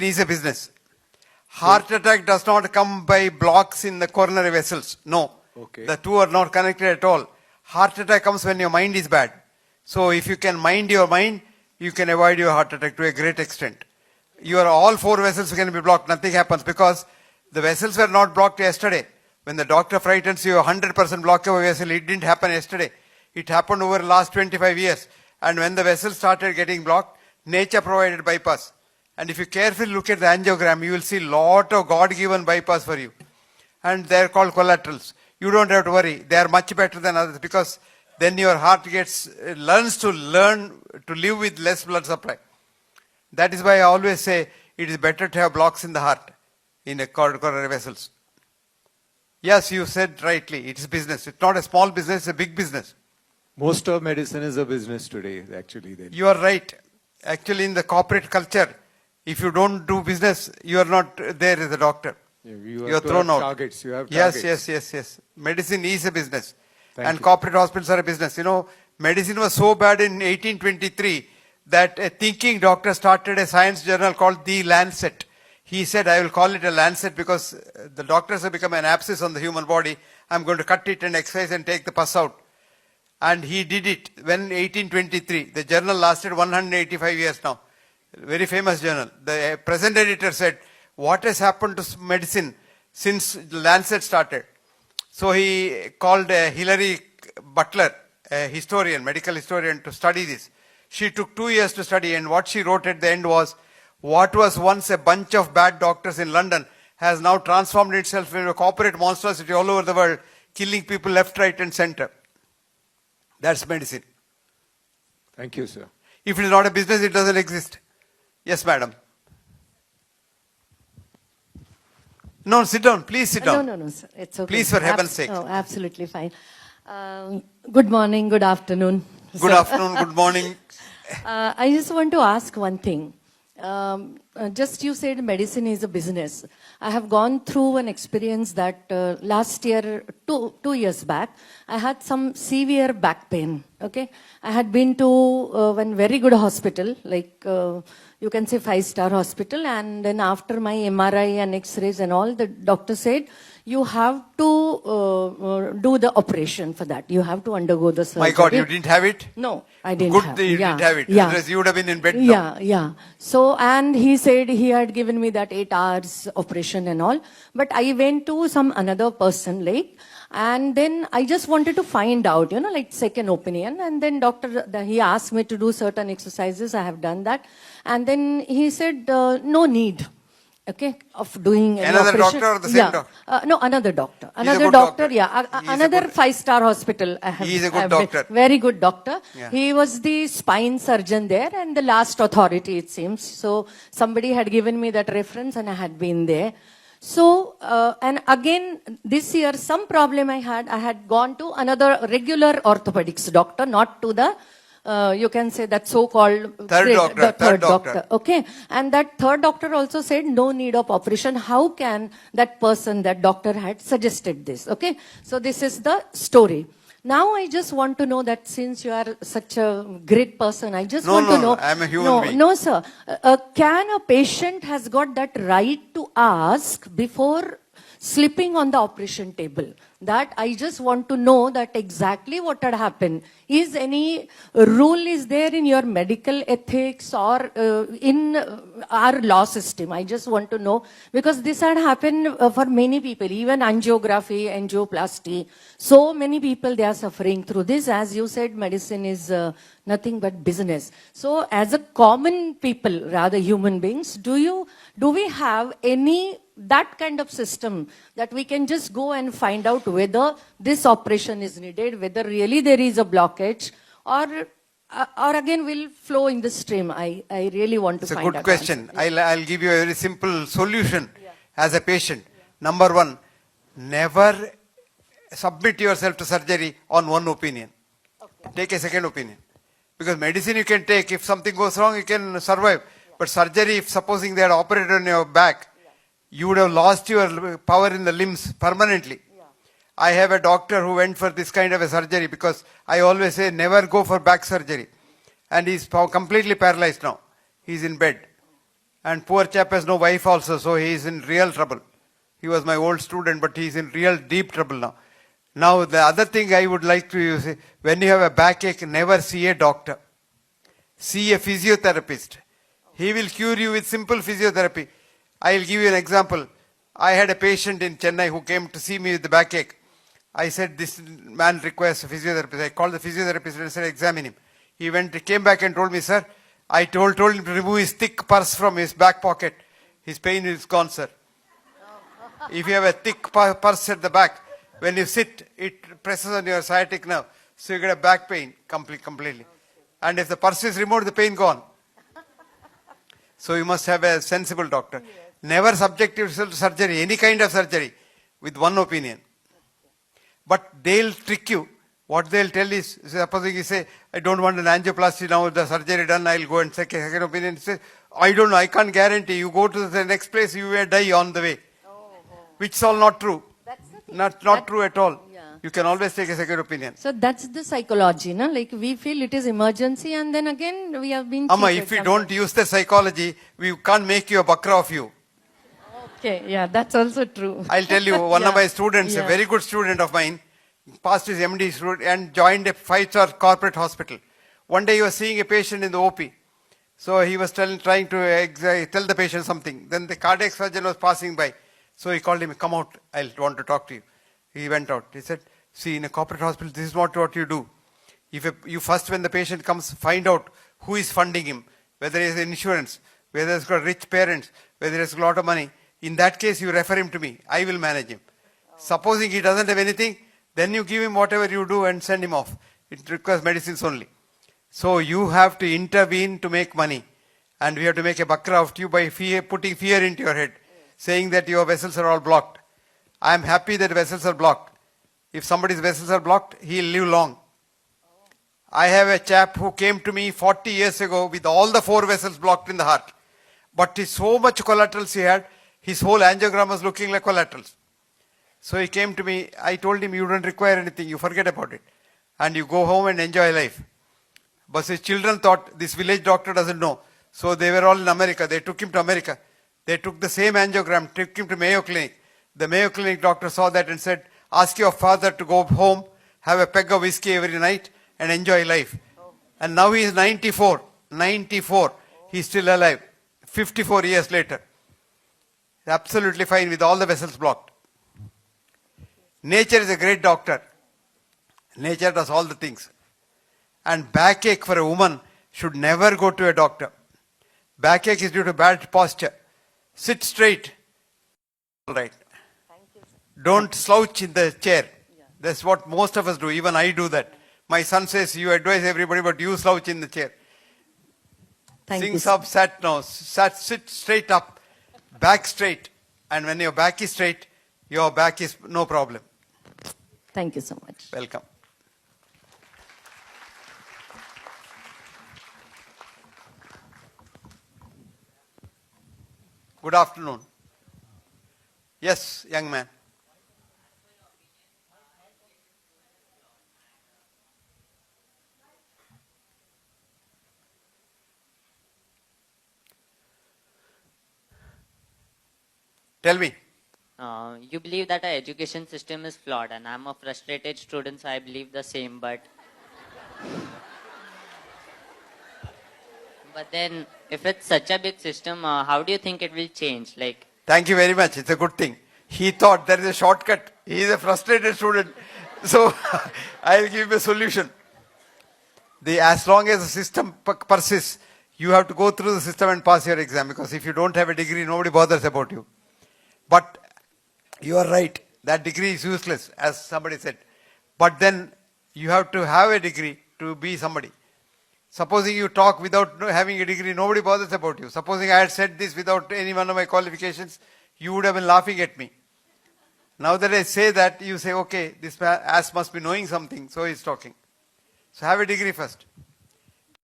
medicine is a business. Heart attack does not come by blocks in the coronary vessels. No. Okay. The two are not connected at all. Heart attack comes when your mind is bad. So if you can mind your mind, you can avoid your heart attack to a great extent. Your all four vessels can be blocked. Nothing happens because the vessels were not blocked yesterday. When the doctor frightens you 100% block of a vessel, it didn't happen yesterday. It happened over the last 25 years. And when the vessels started getting blocked, nature provided bypass. And if you carefully look at the angiogram, you will see lot of God-given bypass for you. And they are called collaterals. You don't have to worry. They are much better than others because then your heart learns to live with less blood supply. That is why I always say it is better to have blocks in the heart, in the coronary vessels. Yes, you said rightly. It is business. It's not a small business, it's a big business. Most of medicine is a business today, actually. Then. You are right. Actually, in the corporate culture, if you don't do business, you are not there as a doctor. You are thrown out. Targets. You have yes, targets. yes. Medicine is a business. Thank and you. corporate hospitals are a business. You know, medicine was so bad in 1823 that a thinking doctor started a science journal called The Lancet. He said, I will call it a Lancet because the doctors have become an abscess on the human body. I'm going to cut it and excise and take the pus out. And he did it when 1823. The journal lasted 185 years now. Very famous journal. The present editor said, what has happened to medicine since the Lancet started? So he called Hilary Butler, a historian, medical historian, to study this. She took 2 years to study, and what she wrote at the end was, what was once a bunch of bad doctors in London has now transformed itself into a corporate monstrosity all over the world, killing people left, right and center. That's medicine. Thank you, sir. If it is not a business, it doesn't exist. Yes, madam. No, sit down. Please sit down. No, sir. It's okay. Please, for heaven's sake. Oh, absolutely fine. Good morning, good afternoon. Good afternoon, good morning. I just want to ask one thing. Just you said medicine is a business. I have gone through an experience that last year, two years back, I had some severe back pain. Okay, I had been to one very good hospital, like you can say 5-star hospital, and then after my MRI and X-rays and all, the doctor said you have to do the operation for that. You have to undergo the surgery. My God, you didn't have it? No, I didn't Good have. that you didn't have it. Yeah. Otherwise you would have been in bed now. Yeah. So, and he said he had given me that 8 hours operation and all. But I went to some another person, like, and then I just wanted to find out, like second opinion. And then he asked me to do certain exercises. I have done that. And then he said, no need. Okay, of doing an another operation. doctor or the same doctor? No, another doctor. He's a Another good doctor, doctor. yeah. Another 5-star hospital. He is a good doctor. Very good doctor. Yeah. He was the spine surgeon there and the last authority, it seems. So somebody had given me that reference and I had been there. So, and again, this year, some problem I had gone to another regular orthopedics doctor, not to the you can say that so-called third doctor. Okay. And that third doctor also said no need of operation. How can that doctor had suggested this? Okay. So this is the story. Now I just want to know that since you are such a great person, I just want to know. I'm a human being. No, sir. Can a patient has got that right to ask before sleeping on the operation table? That I just want to know that exactly what had happened. Is any rule is there in your medical ethics or in our law system? I just want to know because this had happened for many people, even angiography, angioplasty. So many people, they are suffering through this. As you said, medicine is nothing but business. So as a common people, rather human beings, do we have any that kind of system that we can just go and find out whether this operation is needed, whether really there is a blockage, or again will flow in the stream? I really want to find out. It's a good question. I'll give you a very simple solution as a patient. Number one, never submit yourself to surgery on one opinion. Okay. Take a second opinion. Because medicine you can take. If something goes wrong, you can survive. But surgery, if supposing they had operated on your back, you would have lost your power in the limbs permanently. Yeah. I have a doctor who went for this kind of a surgery because I always say never go for back surgery. And he's completely paralyzed now. He's in bed. And poor chap has no wife also, so he is in real trouble. He was my old student, but he is in real deep trouble now. Now, the other thing I would like to say, when you have a backache, never see a doctor. See a physiotherapist. He will cure you with simple physiotherapy. I will give you an example. I had a patient in Chennai who came to see me with the backache. I said, this man requires a physiotherapist. I called the physiotherapist and said, examine him. He came back and told me, sir, I told him to remove his thick purse from his back pocket. His pain is gone, sir. If you have a thick purse at the back, when you sit, it presses on your sciatic nerve. So you get a back pain completely. And if the purse is removed, the pain gone. So you must have a sensible doctor. Never subject yourself to surgery, any kind of surgery, with one opinion. But they'll trick you. What they'll tell is, supposing you say, I don't want an angioplasty now, the surgery done, I'll go and take a second opinion. Say, I don't know, I can't guarantee. You go to the next place, you may die on the way. Which is all not true. That's the thing. Not true at all. Yeah. You can always take a second opinion. So that's the psychology, no? Like we feel it is emergency and then again we have been Amma, cheated if you somewhere. don't use the psychology, we can't make you a bakra of you. Okay, yeah, that's also true. I'll tell you, one of Yeah. my students, a Yeah. very good student of mine, passed his MD and joined a 5-star corporate hospital. One day he was seeing a patient in the OP. So he was trying to tell the patient something. Then the cardiac surgeon was passing by. So he called him, come out, I want to talk to you. He went out. He said, see, in a corporate hospital, this is not what you do. You first, when the patient comes, find out who is funding him, whether he has insurance, whether he's got rich parents, whether he has a lot of money. In that case, you refer him to me. I will manage him. Supposing he doesn't have anything, then you give him whatever you do and send him off. It requires medicines only. So you have to intervene to make money. And we have to make a bakra of you by putting fear into your head, saying that your vessels are all blocked. I am happy that vessels are blocked. If somebody's vessels are blocked, he'll live long. I have a chap who came to me 40 years ago with all the 4 vessels blocked in the heart. But he's so much collaterals he had, his whole angiogram was looking like collaterals. So he came to me, I told him, you don't require anything, you forget about it. And you go home and enjoy life. But his children thought this village doctor doesn't know. So they were all in America. They took him to America. They took the same angiogram, took him to Mayo Clinic. The Mayo Clinic doctor saw that and said, ask your father to go home, have a peg of whiskey every night and enjoy life. And now he is 94. 94. He's still alive. 54 years later. Absolutely fine with all the vessels blocked. Nature is a great doctor. Nature does all the things. And backache for a woman should never go to a doctor. Backache is due to bad posture. Sit straight. All right. Don't slouch in the chair. That's what most of us do. Even I do that. My son says, you advise everybody, but you slouch in the chair. Thank Sing you. sub, sat now. Sit straight up. Back straight. And when your back is straight, your back is no problem. Thank you so much. Welcome. Good afternoon. Yes, young man. Tell me. You believe that our education system is flawed, and I'm a frustrated student, so I believe the same. But then, if it's such a big system, how do you think it will change? Like, Thank you very much. It's a good thing. He thought there is a shortcut. He is a frustrated student. So I'll give him a solution. As long as the system persists, you have to go through the system and pass your exam, because if you don't have a degree, nobody bothers about you. But you are right. That degree is useless, as somebody said. But then you have to have a degree to be somebody. Supposing you talk without having a degree, nobody bothers about you. Supposing I had said this without any one of my qualifications, you would have been laughing at me. Now that I say that, you say, okay, this ass must be knowing something, so he's talking. So have a degree first.